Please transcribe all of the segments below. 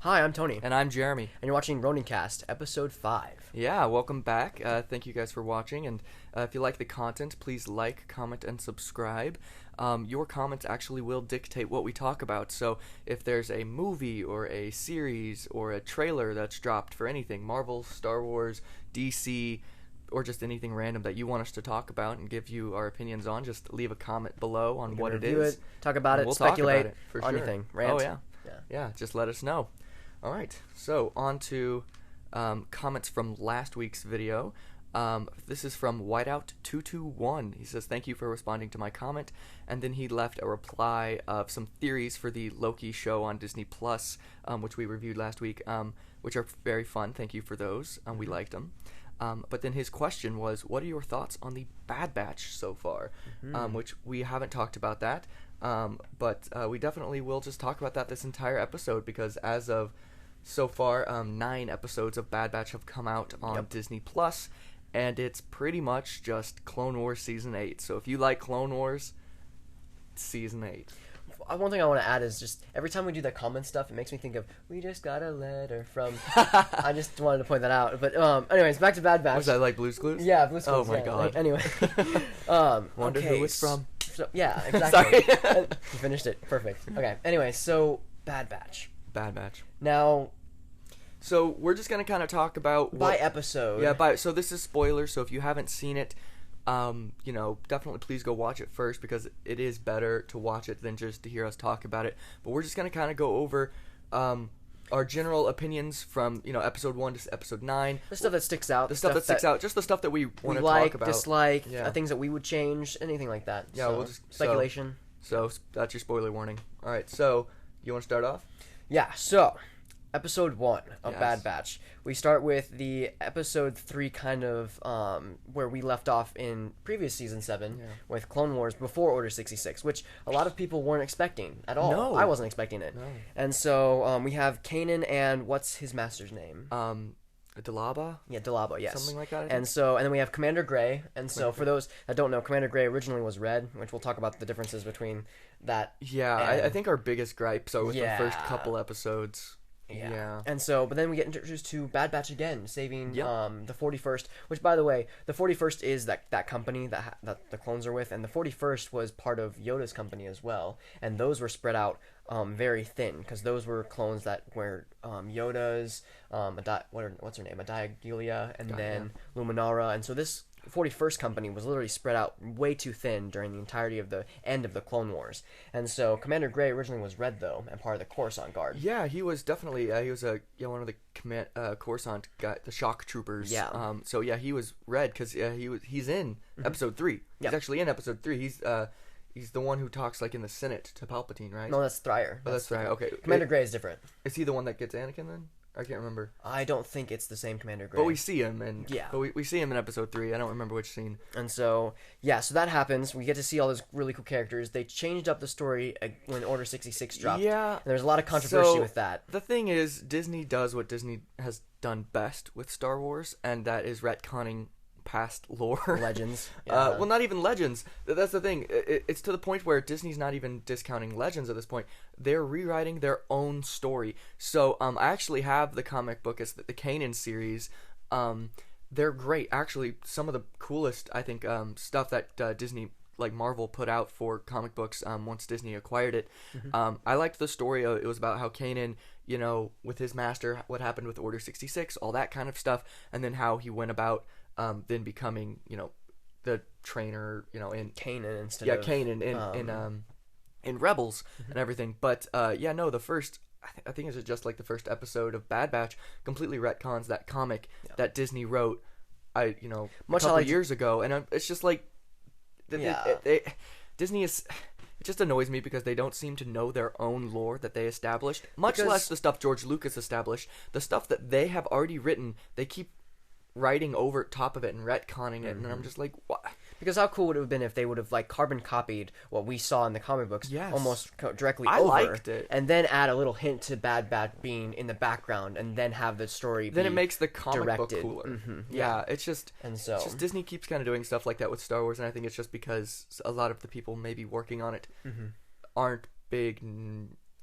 Hi, I'm Tony. And I'm Jeremy. And you're watching Ronincast, episode 5. Yeah, welcome back. Thank you guys for watching. And if you like the content, please like, comment, and subscribe. Your comments actually will dictate what we talk about. So if there's a movie or a series or a trailer that's dropped for anything, Marvel, Star Wars, DC, or just anything random that you want us to talk about and give you our opinions on, just leave a comment below on what it is. Talk about it, we'll speculate, talk about it, for anything, sure. rant. Oh, yeah. Yeah, just let us know. All right, so on to comments from last week's video. This is from Whiteout221. He says, thank you for responding to my comment. And then he left a reply of some theories for the Loki show on Disney+, which we reviewed last week, which are very fun. Thank you for those. We liked them. But then his question was, what are your thoughts on the Bad Batch so far? Which we haven't talked about that. But we definitely will just talk about that this entire episode, because as of so far, 9 episodes of Bad Batch have come out on Disney+, and it's pretty much just Clone Wars Season 8. So if you like Clone Wars, Season 8. One thing I want to add is just every time we do that comment stuff, it makes me think of, we just got a letter from... I just wanted to point that out. But anyways, back to Bad Batch. Was that like Blue's Clues? Yeah, Blue's Clues. Oh my god. Anyway. Wonder who it's from. So, yeah, exactly. Sorry. You finished it. Perfect. Okay, anyway, so Bad Batch. Bad Batch. Now... So we're just going to kind of talk about... By episode. Yeah, so this is spoilers, so if you haven't seen it, definitely please go watch it first, because it is better to watch it than just to hear us talk about it. But we're just going to kind of go over our general opinions from, episode 1 to episode 9. The stuff that sticks out. The stuff that sticks out. Just the stuff that we want to talk about. Dislike, things that we would change, anything like that. Yeah, so, we'll just... Speculation. So that's your spoiler warning. All right, so you want to start off? Yeah, so... Episode 1 of Bad Batch. We start with the episode 3 kind of where we left off in previous season 7 with Clone Wars before Order 66, which a lot of people weren't expecting at all. No. I wasn't expecting it. No. And so we have Kanan and what's his master's name? Dalaba? Yeah, Dalaba, yes. Something like that, I think. And then we have Commander Gray. And so for those that don't know, Commander Gray originally was red, which we'll talk about the differences between that. Yeah, I think our biggest gripes are with the first couple episodes. Yeah. And so, but then we get introduced to Bad Batch again, saving the 41st, which, by the way, the 41st is that company that the clones are with, and the 41st was part of Yoda's company as well, and those were spread out very thin, because those were clones that were Yoda's, what's her name, Adiagilia, and then Luminara, and so this 41st company was literally spread out way too thin during the entirety of the end of the Clone Wars. And so Commander Gray originally was red, though, and part of the Coruscant Guard. Yeah, he was definitely one of the Coruscant guy, the shock troopers. Yeah. So yeah, he was red because he's in episode 3. He's actually in episode 3. He's the one who talks like in the Senate to Palpatine, right? No, that's Thryer. Oh, that's Thryer. Okay. Commander Gray is different. Is he the one that gets Anakin then? I can't remember. I don't think it's the same Commander Gray. But we see him, but we see him in episode 3. I don't remember which scene. And so, so that happens. We get to see all those really cool characters. They changed up the story when Order 66 dropped. Yeah. And there's a lot of controversy with that. The thing is, Disney does what Disney has done best with Star Wars, and that is retconning past lore. Legends. Well, not even Legends. That's the thing. It's to the point where Disney's not even discounting Legends at this point. They're rewriting their own story. So I actually have the comic book. It's the Kanan series. They're great. Actually, some of the coolest, I think, stuff that Disney, like Marvel, put out for comic books once Disney acquired it. I liked the story. It was about how Kanan, with his master, what happened with Order 66, all that kind of stuff, and then how he went about then becoming, the trainer, in Kanan instead of... Kanan in Rebels and everything. But, the first... I think it's just like the first episode of Bad Batch completely retcons that comic that Disney wrote, a couple years ago. And it's just like... Disney is... It just annoys me because they don't seem to know their own lore that they established, much less the stuff George Lucas established. The stuff that they have already written, they keep writing over top of it and retconning it, and I'm just like, what? Because how cool would it have been if they would have like carbon copied what we saw in the comic books, almost directly over. I liked it, and then add a little hint to Bad Batch being in the background, and then have the story. Then it makes the comic directed. book cooler. It's just Disney keeps kind of doing stuff like that with Star Wars, and I think it's just because a lot of the people maybe working on it aren't big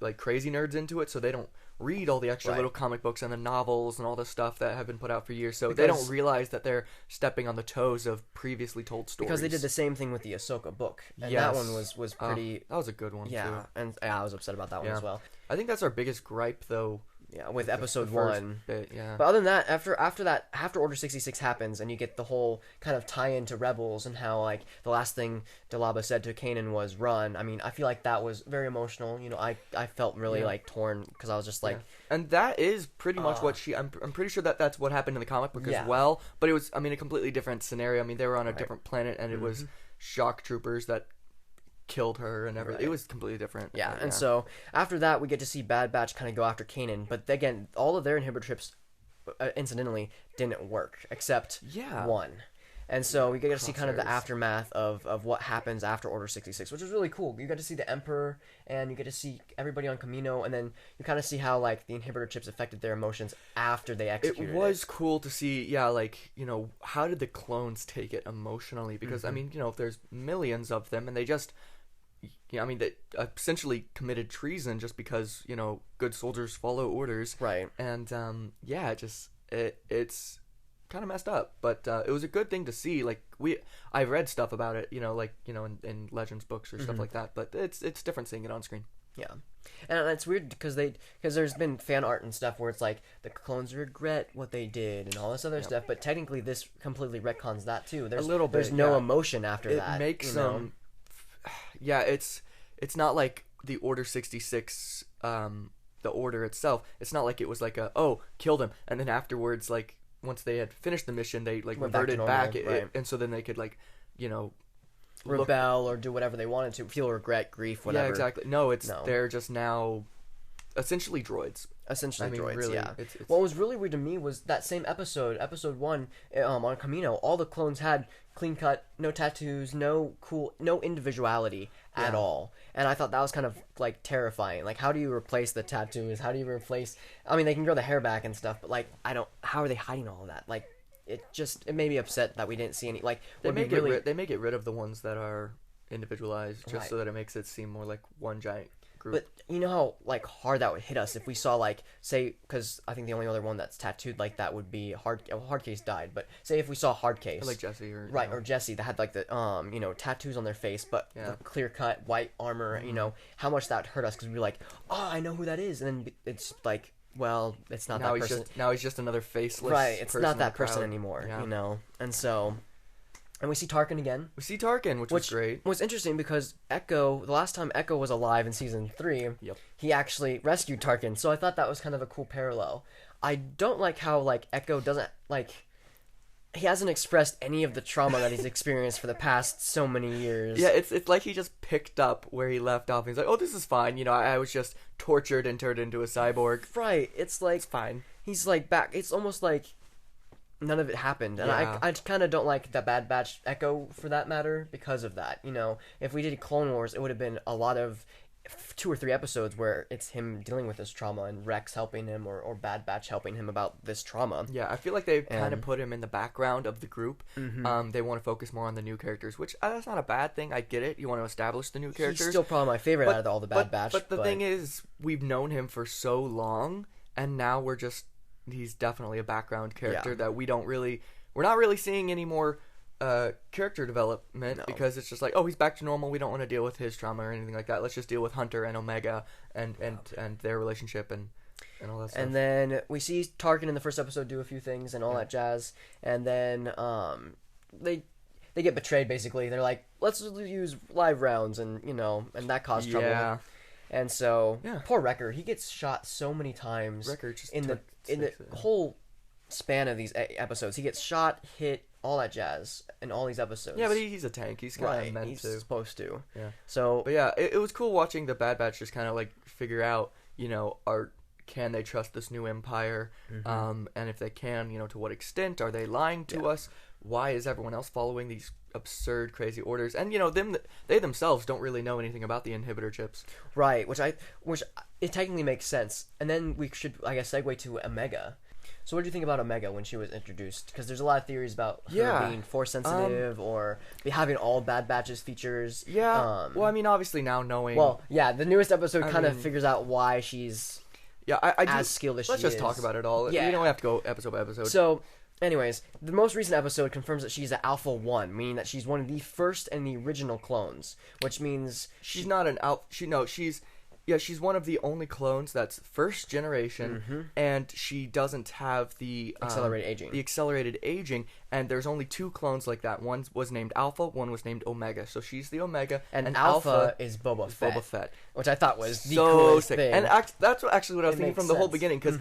like crazy nerds into it, so they don't read all the extra Right. little comic books and the novels and all the stuff that have been put out for years, so they don't realize that they're stepping on the toes of previously told stories. Because they did the same thing with the Ahsoka book, and Yes. that one was pretty. That was a good one, yeah, too. and I was upset about that one as well. I think that's our biggest gripe, though. Yeah, with the episode first 1. bit, yeah. But other than that, after Order 66 happens, and you get the whole kind of tie-in to Rebels and how like the last thing Delaba said to Kanan was "run." I mean, I feel like that was very emotional. You know, I felt really like torn because I was just like, and that is pretty much what she. I'm pretty sure that that's what happened in the comic book as well. But it was, I mean, a completely different scenario. I mean, they were on a different planet, and it was shock troopers that killed her and everything. It was completely different. Yeah, and so after that, we get to see Bad Batch kind of go after Kanan. But again, all of their inhibitor trips, incidentally, didn't work except one. And so we get to see kind of the aftermath of what happens after Order 66, which is really cool. You get to see the Emperor, and you get to see everybody on Camino, and then you kind of see how like the inhibitor chips affected their emotions after they executed it. It was cool to see, like, you know, how did the clones take it emotionally? Because, I mean, you know, if there's millions of them, and they just... Yeah, I mean, they essentially committed treason just because, you know, good soldiers follow orders. Right. And, it's kind of messed up. But it was a good thing to see. Like, I read stuff about it, you know, like, you know, in Legends books or stuff like that. But it's different seeing it on screen. Yeah. And it's weird because there's been fan art and stuff where it's like the clones regret what they did and all this other stuff. But technically, this completely retcons that, too. There's, a little bit, there's no emotion after that. It makes them... Yeah, it's not like the Order 66, the order itself. It's not like it was like kill them, and then afterwards, like, once they had finished the mission, they, like, reverted back, and so then they could, like, you know... rebel or do whatever they wanted to, feel regret, grief, whatever. Yeah, exactly. No, they're just now essentially droids. Droids, really, yeah. It's... What was really weird to me was that same episode 1, on Camino, all the clones had clean cut, no tattoos, no individuality at all. And I thought that was kind of, like, terrifying. Like, how do you replace the tattoos? How do you replace... I mean, they can grow the hair back and stuff, but, like, how are they hiding all of that? Like, it made me upset that we didn't see any... Like, they may get rid of the ones that are individualized just so that it makes it seem more like one giant group. But you know how, like, hard that would hit us if we saw, like, say, because I think the only other one that's tattooed like that would be Hardcase died, but say if we saw Hardcase, or like Jesse, or Jesse, that had like the you know, tattoos on their face, but the clear cut white armor, you know, how much that hurt us because we were like, oh, I know who that is, and then it's like, well, it's not that person. Now he's just another faceless. Right, it's person not that person anymore, you know, and so. And we see Tarkin again. We see Tarkin, which was great. Was interesting because Echo, the last time Echo was alive in Season 3, he actually rescued Tarkin. So I thought that was kind of a cool parallel. I don't like how, like, Echo doesn't, like... He hasn't expressed any of the trauma that he's experienced for the past so many years. Yeah, it's like he just picked up where he left off. And he's like, oh, this is fine. You know, I was just tortured and turned into a cyborg. Right. It's like... It's fine. He's, like, back. It's almost like... None of it happened, and I kind of don't like the Bad Batch Echo for that matter because of that. You know, if we did Clone Wars, it would have been a lot of 2 or 3 episodes where it's him dealing with this trauma and Rex helping him or Bad Batch helping him about this trauma. Yeah, I feel like they've kind of put him in the background of the group. They want to focus more on the new characters, which that's not a bad thing. I get it. You want to establish the new characters. He's still probably my favorite out of all the Bad Batch. But the thing is, we've known him for so long, and now he's definitely a background character that we're not really seeing any more character development because it's just like, oh, he's back to normal. We don't want to deal with his trauma or anything like that. Let's just deal with Hunter and Omega and their relationship and all that stuff. And then we see Tarkin in the first episode do a few things and all that jazz. And then they get betrayed basically. They're like, let's use live rounds and that caused trouble. Yeah. And so poor Wrecker, he gets shot so many times. Wrecker just in the whole span of these episodes. He gets shot, hit, all that jazz in all these episodes. Yeah, but he's a tank. He's kind of meant he's to. Supposed to. Yeah. So, but yeah, it was cool watching the Bad Batch just kind of like figure out, can they trust this new empire? And if they can, to what extent are they lying to us? Why is everyone else following these absurd, crazy orders? And they themselves don't really know anything about the inhibitor chips. Right, which it technically makes sense. And then we should, I guess, segue to Omega. So what do you think about Omega when she was introduced? Because there's a lot of theories about her Yeah. being force sensitive or having all Bad Batch's features. Yeah. Well, I mean, obviously now knowing. Well, yeah, the newest episode I kind of mean- figures out why she's yeah, I do. as skilled as Let's she just is. talk about it all. Yeah. We don't have to go episode by episode. So, anyways, the most recent episode confirms that she's an Alpha 1, meaning that she's one of the first and the original clones, which means she's not an alpha. She's one of the only clones that's first generation, and she doesn't have the Accelerated aging. The accelerated aging, and there's only 2 clones like that. One was named Alpha, one was named Omega. So she's the Omega, and Alpha is Boba Fett. Boba Fett, which I thought was the so coolest sick. thing. And that's actually what I was It thinking makes from the whole sense. beginning, because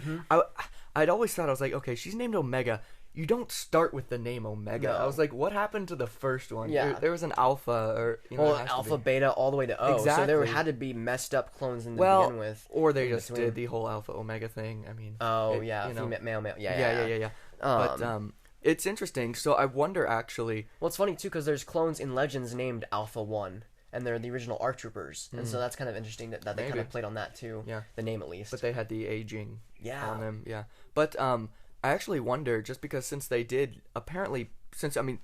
I'd always thought, I was like, okay, she's named Omega. You don't start with the name Omega. No. I was like, what happened to the first one? Yeah. There was an Alpha, or well, it has to Alpha, be. Beta, all the way to O. So there Exactly. had to be messed up clones in to Well, begin with. or they in just between. did the whole Alpha Omega thing. I mean, Oh, it- yeah, you know. female, male. Yeah. But it's interesting. So I wonder, actually. Well, it's funny, too, because there's clones in Legends named Alpha 1, and they're the original ARC Troopers. And so that's kind of interesting that they kind Maybe. of played on that, too. Yeah. The name, at least. But they had the aging Yeah. on them. Yeah. But I actually wonder, just because since they did apparently,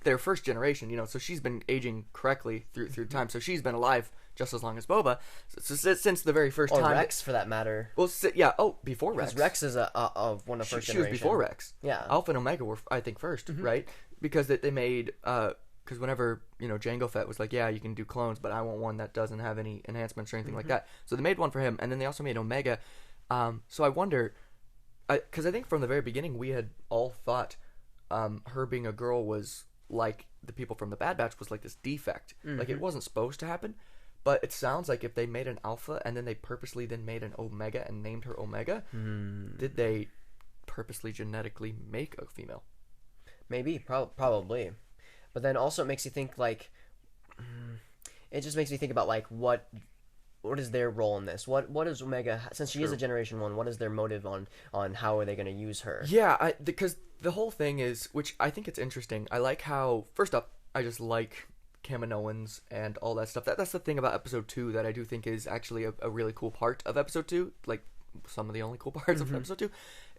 they're first generation, so she's been aging correctly through time. So she's been alive just as long as Boba. So since the very first or time. Rex, for that matter. Well, yeah. Oh, before Rex. Because Rex is one of first She generation. was before Rex. Yeah. Alpha and Omega were, I think, first, right? Because they made, because whenever, Jango Fett was like, yeah, you can do clones, but I want one that doesn't have any enhancements or anything like that. So they made one for him, and then they also made Omega. So I wonder, because I think from the very beginning we had all thought her being a girl was like the people from the Bad Batch was like this defect. Like it wasn't supposed to happen. But it sounds like if they made an Alpha and then they purposely then made an Omega and named her Omega, did they purposely genetically make a female? Maybe, probably. But then also it makes you think, like, it just makes me think about, like, what is their role in this? What is Omega, since she is a Generation 1, what is their motive on how are they going to use her? Yeah, because the whole thing is, which I think it's interesting, I like how, first up, I just like Kaminoans and all that stuff. That's the thing about episode 2 that I do think is actually a really cool part of episode 2, like some of the only cool parts of episode 2,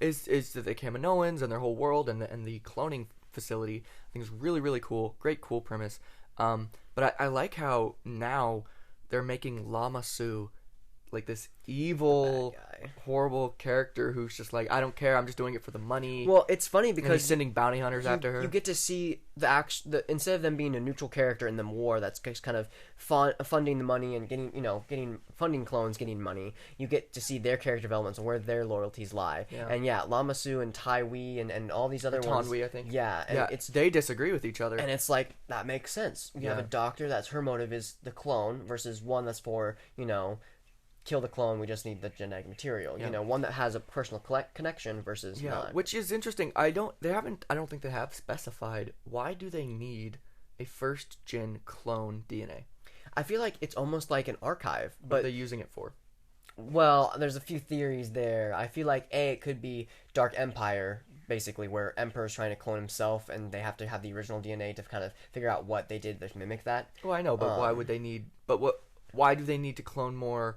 is that the Kaminoans and their whole world and the cloning facility, I think is really, really cool. Great, cool premise. But I like how now they're making lamasu like this evil, horrible character who's just like, I don't care, I'm just doing it for the money. Well, it's funny and because he's sending bounty hunters after her. You get to see instead of them being a neutral character in the war that's just kind of funding the money and getting funding clones, getting money. You get to see their character developments and where their loyalties lie. Yeah. And Lamasu and Tai Wei and all these other ones. Tanwi, I think. Yeah, and they disagree with each other. And it's like, that makes sense. You have a doctor that's her motive is the clone versus one that's for, kill the clone, we just need the genetic material. One that has a personal connection versus not. Which is interesting. I don't think they have specified why do they need a first gen clone DNA. I feel like it's almost like an archive, What but are they using it for? Well, there's a few theories there. I feel like it could be Dark Empire, basically, where Emperor's trying to clone himself, and they have to have the original DNA to kind of figure out what they did to mimic that. Well, I know, but why would they need? Why do they need to clone more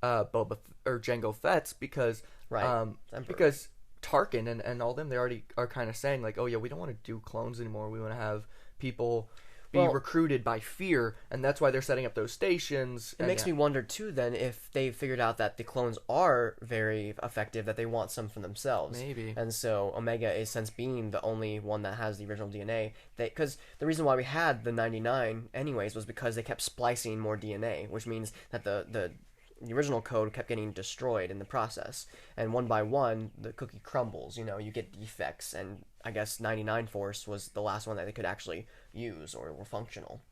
Boba or Jango Fett's? Because because Tarkin and all them, they already are kind of saying like, oh yeah, we don't want to do clones anymore. We want to have people be recruited by fear, and that's why they're setting up those stations. It makes me wonder too then if they figured out that the clones are very effective, that they want some for themselves. Maybe. And so Omega is, since being the only one that has the original DNA, because the reason why we had the 99 anyways was because they kept splicing more DNA, which means that the original code kept getting destroyed in the process, and one by one the cookie crumbles. You get defects, and I guess 99 Force was the last one that they could actually use or were functional.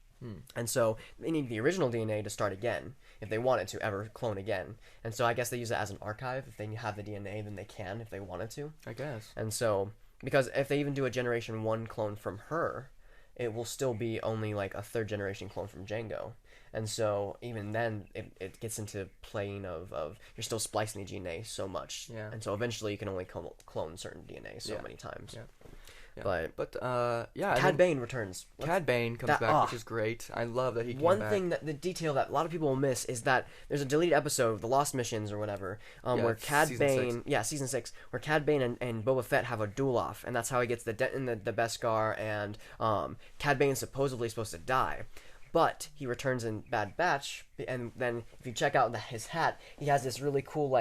And so they need the original DNA to start again if they wanted to ever clone again. And so I guess they use it as an archive. If they have the DNA, then they can if they wanted to, I guess. And so, because if they even do a Generation 1 clone from her, it will still be only like a third generation clone from Jango. And so even then it gets into playing of you're still splicing the DNA so much. Yeah. And so eventually you can only clone certain DNA so many times. Yeah. But yeah, Cad Bane returns. Cad Bane comes back, which is great. I love that he came One back. thing that the detail that a lot of people will miss is that there's a deleted episode, the Lost Missions or whatever, where Cad Bane, season 6, where Cad Bane and Boba Fett have a duel off, and that's how he gets the dent in the Beskar, and Cad Bane's supposedly supposed to die. But he returns in Bad Batch, and then if you check out his hat, he has this really cool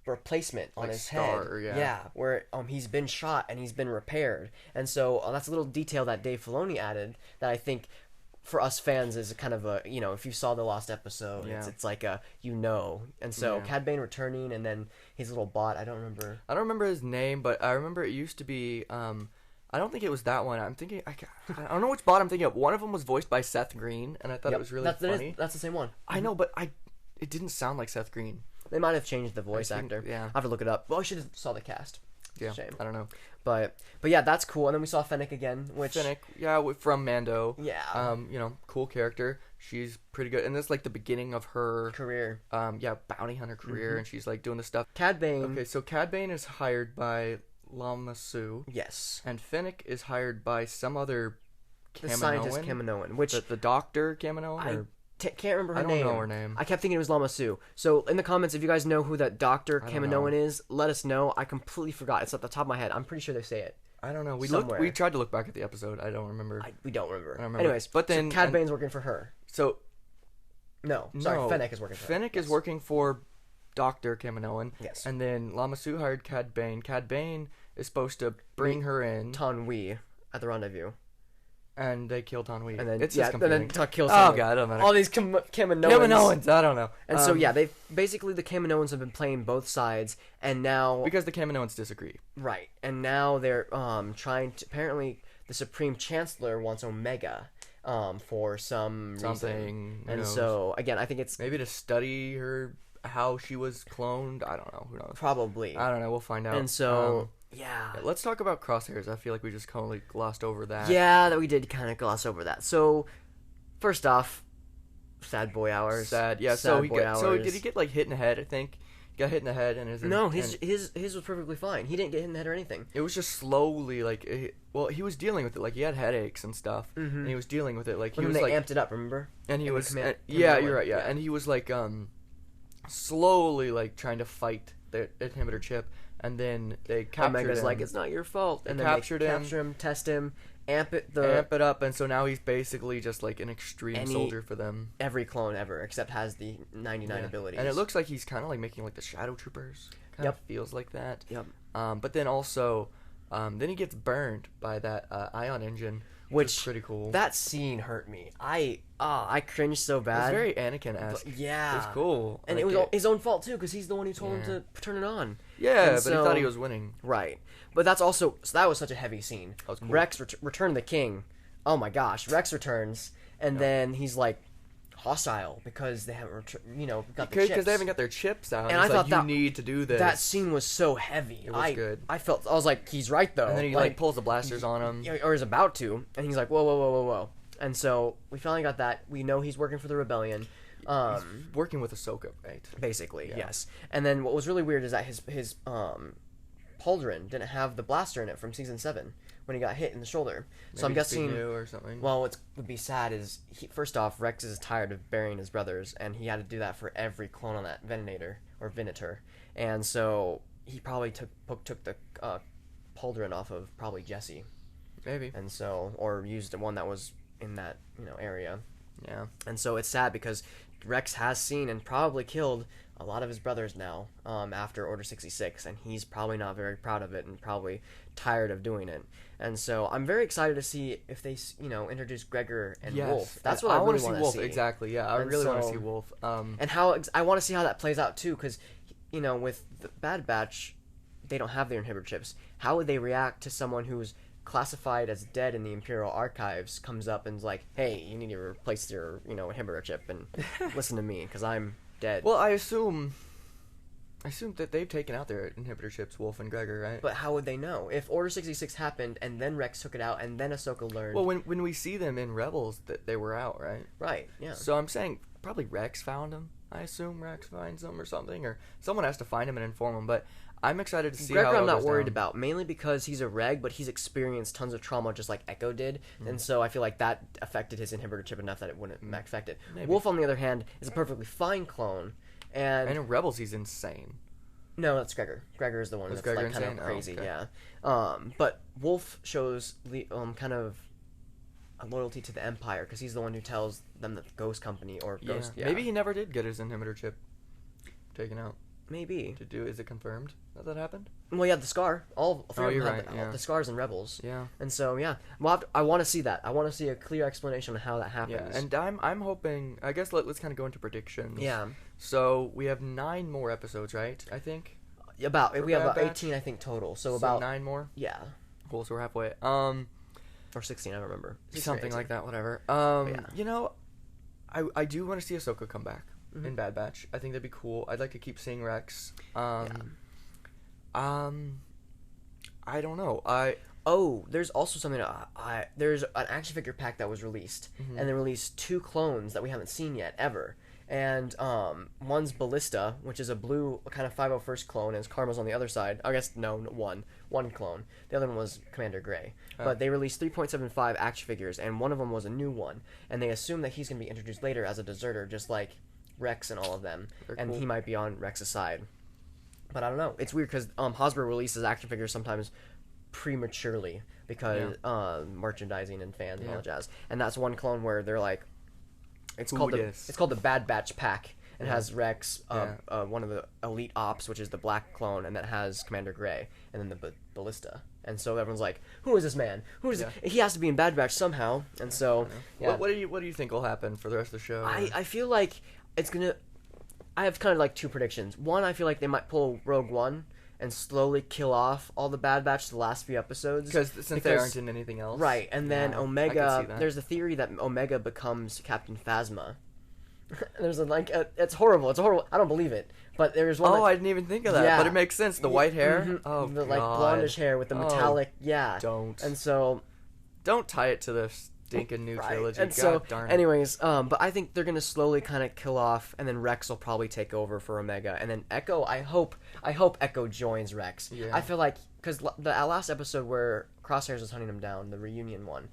replacement on his scar, head. Yeah, where he's been shot and he's been repaired. And so that's a little detail that Dave Filoni added that I think for us fans is kind of a, if you saw the Lost episode, it's like a, And so Cad Bane returning, and then his little bot, I don't remember his name, but I remember it used to be I don't think it was that one. I'm thinking I don't know which bot I'm thinking of. One of them was voiced by Seth Green, and I thought it was really funny. That's the same one. I know, but it didn't sound like Seth Green. They might have changed the voice actor. Yeah. I have to look it up. Well, I should have saw the cast. Yeah, shame. I don't know. But yeah, that's cool. And then we saw Fennec again, from Mando. Yeah. Cool character. She's pretty good, and this is like the beginning of her career. Bounty hunter career, and she's like doing this stuff. Cad Bane. Okay, so Cad Bane is hired by lamasu. Yes. And Fennec is hired by some other the scientist Kaminoan, which the doctor Kaminoan. Can't remember her name. I don't know her name. I kept thinking it was lamasu. So in the comments, if you guys know who that Dr. Kaminoan is, let us know. I completely forgot. It's at the top of my head. I'm pretty sure they say it. I don't know. We tried to look back at the episode. I don't remember. We don't remember. I don't remember. Anyways, but then Cad Bane's working for her. So Fennec is working for her. Fennec is working for Dr. Kaminoan. Yes. And then lamasu hired Cad Bane. Cad Bane is supposed to bring her in. Tan We at the rendezvous. And they kill Tan We. And then, it's just and then kills Oh, God, I don't know. all these Kaminoans. Kaminoans, I don't know. And so, they've basically, the Kaminoans have been playing both sides, and now... Because the Kaminoans disagree. Right. And now they're trying to... Apparently, the Supreme Chancellor wants Omega for some reason. And so, again, I think it's... Maybe to study her, how she was cloned. I don't know. Who knows? Probably. I don't know. We'll find out. And so... Yeah. Let's talk about crosshairs. I feel like we just totally glossed over that. Yeah, that we did kind of gloss over that. So, first off, sad boy hours. Sad, yeah. So did he get hit in the head? I think he got hit in the head, and his was perfectly fine. He didn't get hit in the head or anything. It was just slowly he was dealing with it. Like he had headaches and stuff, and he was dealing with it. Like he was amped it up. Remember? And he was you're right. Yeah, and he was slowly trying to fight the inhibitor chip. And then they captured Omega's him. It's not your fault. And then capture him, test him, amp it up, and so now he's basically just an extreme soldier for them. Every clone ever, except has the 99 abilities. And it looks like he's kind of making the Shadow Troopers. Kind of feels like that. Yep. But then also, then he gets burned by that ion engine, which is pretty cool. That scene hurt me. I cringed so bad. It was very Anakin-esque. Yeah. It was cool. And it was his own fault, too, because he's the one who told him to turn it on. Yeah, but he thought he was winning. Right. But that's also... So that was such a heavy scene. That was cool. Rex, Return of the King. Oh, my gosh. Rex returns, and then he's, hostile because they haven't, got the chips. Because they haven't got their chips out. And I thought you need to do this. That scene was so heavy. It was good. I was like, he's right, though. And then he, pulls the blasters on him. Or is about to. And he's like, whoa. And so we finally got that. We know he's working for the rebellion. He's working with Ahsoka, right? Basically, yes. And then what was really weird is that his pauldron didn't have the blaster in it from season 7 when he got hit in the shoulder. Maybe so I'm guessing. New or something. Well, what would be sad is first off, Rex is tired of burying his brothers, and he had to do that for every clone on that Venator, and so he probably took the pauldron off of probably Jesse. Maybe. And so, or used the one that was in that area. Yeah. And so it's sad because Rex has seen and probably killed a lot of his brothers now after Order 66, and he's probably not very proud of it and probably tired of doing it. And so I'm very excited to see if they, introduce Gregor and Wolf. That's what I really want to see. Exactly, yeah. I really want to see Wolf. And I want to see how that plays out, too, because, with the Bad Batch, they don't have their inhibitor chips. How would they react to someone who's classified as dead in the Imperial Archives comes up and is like, hey, you need to replace your, inhibitor chip and listen to me, because I'm dead. Well, I assume that they've taken out their inhibitor chips, Wolf and Gregor, right? But how would they know? If Order 66 happened, and then Rex took it out, and then Ahsoka learned... Well, when we see them in Rebels, that they were out, right? Right, yeah. So I'm saying probably Rex found them. I assume Rex finds them or something, or someone has to find them and inform them. But I'm excited to see Gregor how it I'm not goes worried down. about, mainly because he's a reg, but he's experienced tons of trauma just like Echo did, Mm-hmm. and so I feel like that affected his inhibitor chip enough that it wouldn't affect it. Maybe. Wolf, on the other hand, is a perfectly fine clone, and... And in Rebels, he's insane. No, that's Gregor. Gregor is the one Was that's Gregor like kind of insane? crazy, Oh, okay. yeah. But Wolf shows kind of a loyalty to the Empire, because he's the one who tells them that the Ghost Company, or Yeah. Ghost... Yeah. Maybe he never did get his inhibitor chip taken out. Maybe. Is it confirmed that happened? Well, yeah, the Scar. All three of you're them have right, the, yeah. the Scars and Rebels. Yeah. And so, yeah. I want to see that. I want to see a clear explanation on how that happens. Yeah, and I'm hoping. I guess let's kind of go into predictions. Yeah. So we have 9 more episodes, right? I think. We have Bad about Batch? 18, I think, total. So, So about 9 more. Yeah. Cool. So we're halfway. Or 16, I don't remember. 16 or Something 18. like that. Whatever. Yeah. You know, I do want to see Ahsoka come back in Bad Batch. I think that'd be cool. I'd like to keep seeing Rex. I don't know. Oh, there's also something. There's an action figure pack that was released, Mm-hmm. and they released 2 clones that we haven't seen yet ever. And one's Ballista, which is a blue kind of 501st clone, and Karma's on the other side. I guess no, one clone. The other one was Commander Gray. But they released 3.75 action figures, and one of them was a new one. And they assume that he's going to be introduced later as a deserter, just like Rex and all of them. Very and cool. he might be on Rex's side. But I don't know. It's weird because Hasbro releases action figures sometimes prematurely because merchandising and fans and all that jazz. And that's one clone where they're like, it's called the Bad Batch pack. It has Rex, one of the elite ops, which is the black clone, and that has Commander Gray, and then the Ballista. And so everyone's like, "Who is this man? Who is he? Has to be in Bad Batch somehow." And so, What do you think will happen for the rest of the show? I feel like it's gonna. I have kind of like 2 predictions. One, I feel like they might pull Rogue One and slowly kill off all the Bad Batch the last few episodes. Because they aren't in anything else. Right, and then Yeah, I Omega, can see that. there's a theory that Omega becomes Captain Phasma. There's it's horrible, I don't believe it. But there's one I didn't even think of that, Yeah. but it makes sense. The white hair? Oh, the God. blondish hair with the metallic, Don't. And so... Don't tie it to the stinking new trilogy. And God so, darn it. anyways, but I think they're gonna slowly kind of kill off, and then Rex will probably take over for Omega, and then Echo. I hope Echo joins Rex. Yeah. I feel like because the last episode where Crosshairs was hunting him down, the reunion one,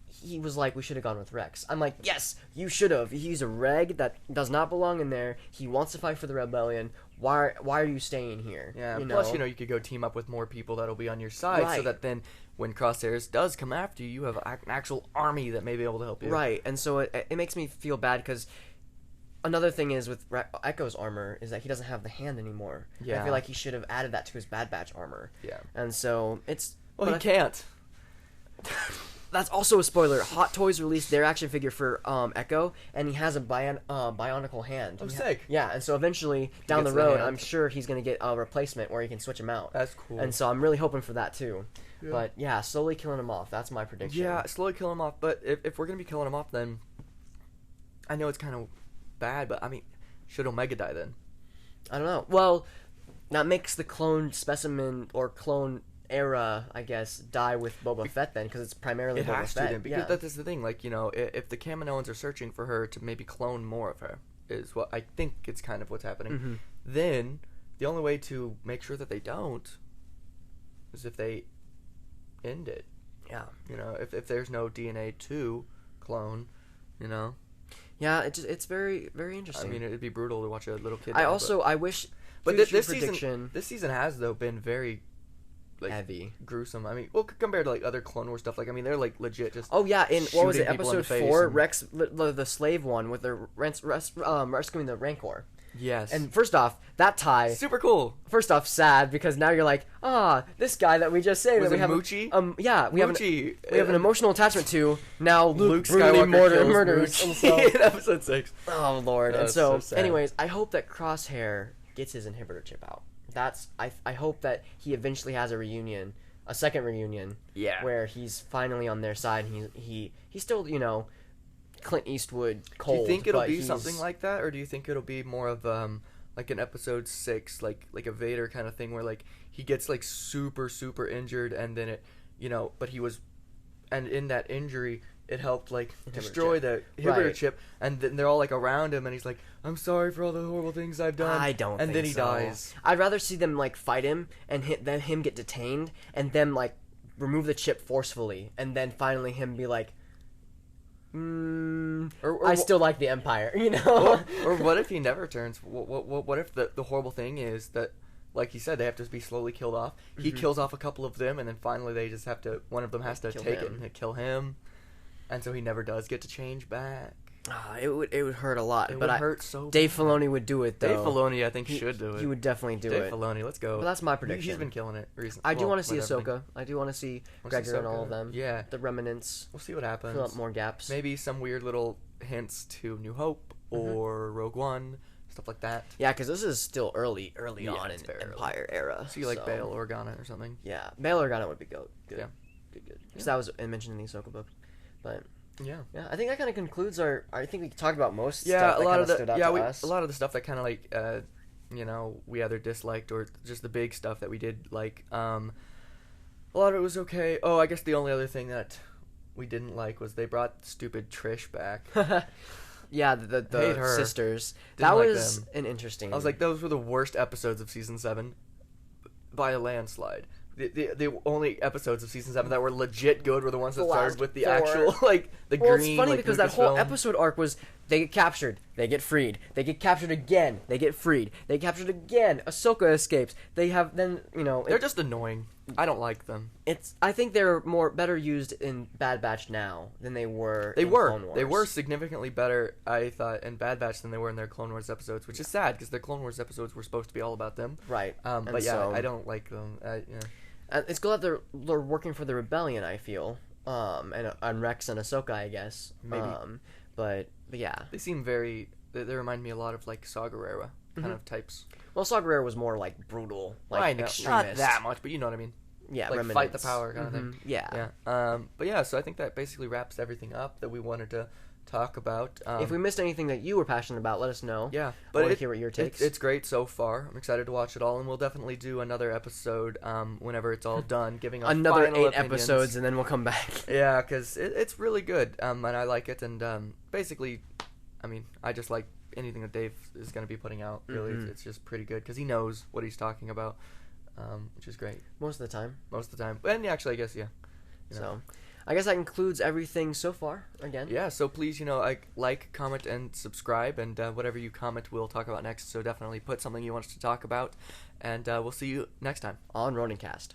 he was like, we should have gone with Rex. I'm like, yes, you should have. He's a reg that does not belong in there. He wants to fight for the rebellion. Why are you staying here? Yeah, you plus, know? you could go team up with more people that'll be on your side, so Right. that then when Crosshairs does come after you, you have an actual army that may be able to help you. Right, and so it makes me feel bad because another thing is with Echo's armor is that he doesn't have the hand anymore. Yeah. I feel like he should have added that to his Bad Batch armor. Yeah. And so it's... Well, but he can't. That's also a spoiler. Hot Toys released their action figure for Echo, and he has a bionicle hand. Oh, sick. Yeah, and so eventually, down the gets the road, hand. I'm sure he's going to get a replacement where he can switch him out. That's cool. And so I'm really hoping for that, too. Yeah. But, yeah, slowly killing him off. That's my prediction. Yeah, slowly kill him off. But if we're going to be killing him off, then I know it's kind of bad, but I mean, should Omega die then? I don't know. Well, that makes the clone specimen or clone era, I guess, die with Boba Fett then, because it's primarily It Boba has Fett. to then, because that's the thing. Like, if the Kaminoans are searching for her to maybe clone more of her, is what I think it's kind of what's happening. Mm-hmm. Then the only way to make sure that they don't is if they end it. Yeah. If there's no DNA to clone, Yeah, it's very, very interesting. I mean, it'd be brutal to watch a little kid. I wish. But future this season has though been very heavy, gruesome. I mean, well, compared to like other Clone Wars stuff, like I mean, they're like legit just. Oh yeah, in what was it, shooting people in episode the face 4, and- Rex, the slave one with the rescuing the Rancor. Yes. And first off, that tie. Super cool. First off, sad because now you're like, this guy that we just saved. Was that we it have Moochie? Yeah, we have an emotional attachment to. Now Luke Skywalker brutally kills murders. And so, Moochie in episode 6. oh lord! And That's so, so sad. anyways, I hope that Crosshair gets his inhibitor chip out. I hope that he eventually has a second reunion. Yeah. Where he's finally on their side. And he's still Clint Eastwood cold. Do you think it'll but be he's- something like that, or do you think it'll be more of like an episode 6, like a Vader kind of thing, where like he gets like super injured, and then it, but he was, and in that injury, it helped like destroy the inhibitor chip, and then they're all like around him, and he's like, "I'm sorry for all the horrible things I've done." I don't. And think then he so. dies. I'd rather see them like fight him and then him get detained, and then like remove the chip forcefully, and then finally him be like, I still like the Empire, you know. or what if he never turns? What if the horrible thing is that, like you said, they have to be slowly killed off. He kills off a couple of them, and then finally they just have to. One of them has to take it and kill him, and so he never does get to change back. It would hurt a lot. It but would hurt so. Dave Filoni would do it though. Dave Filoni, I think, should do it. He would definitely do Dave it. Filoni, let's go. But that's my prediction. He's been killing it recently. I do want to see Ahsoka. I do want to see Gregor and all of Ahsoka. them. Yeah, the remnants. we'll see what happens. Fill up more gaps. Maybe some weird little hints to New Hope or Rogue One, stuff like that. Yeah, because this is still early on in it's very Empire era. See, like Bail Organa or something. Yeah, Bail Organa would be good. Yeah. Good. Because that was mentioned in the Ahsoka book. But yeah, I think that kind of concludes our. I think we talked about most. Yeah, stuff a lot of the stood out to us. a lot of the stuff that kind of like we either disliked or just the big stuff that we did like. A lot of it was okay. Oh, I guess the only other thing that we didn't like was they brought stupid Trish back. Yeah, the Hate her. sisters. Didn't That like was them. an interesting. I was like, those were the worst episodes of season 7 by a landslide. The only episodes of season 7 that were legit good were the ones that started with the actual like the well, green. it's funny like, because that whole Lucasfilm. episode arc was they get captured, they get freed, they get captured again, they get freed, they get captured again. Ahsoka escapes. They have They're just annoying. I don't like them. I think they're better used in Bad Batch now than they were. They in were. Clone Wars. They were significantly better, I thought, in Bad Batch than they were in their Clone Wars episodes, which is sad because their Clone Wars episodes were supposed to be all about them. Right. But yeah, I don't like them. It's good that they're working for the rebellion. I feel. And Rex and Ahsoka, I guess. Maybe. But yeah. They seem very. They remind me a lot of like Saw Gerrera kind of types. Well, Saw Gerrera was more like brutal, like I know, extremist. not that much, but you know what I mean. Yeah, like remnants. fight the power kind of thing. Yeah. Yeah. But yeah, so I think that basically wraps everything up that we wanted to talk about. If we missed anything that you were passionate about, let us know. Yeah, but I want to hear what your takes. It's great so far. I'm excited to watch it all, and we'll definitely do another episode whenever it's all done, giving our another final 8 opinions. episodes, and then we'll come back. Yeah, because it's really good, and I like it. And basically, I mean, I just like anything that Dave is going to be putting out. Really, it's just pretty good because he knows what he's talking about, which is great. Most of the time. And actually, I guess yeah. So, I guess that concludes everything so far. Again. Yeah. So please, like, comment, and subscribe, and whatever you comment, we'll talk about next. So definitely put something you want us to talk about, and we'll see you next time on Ronincast.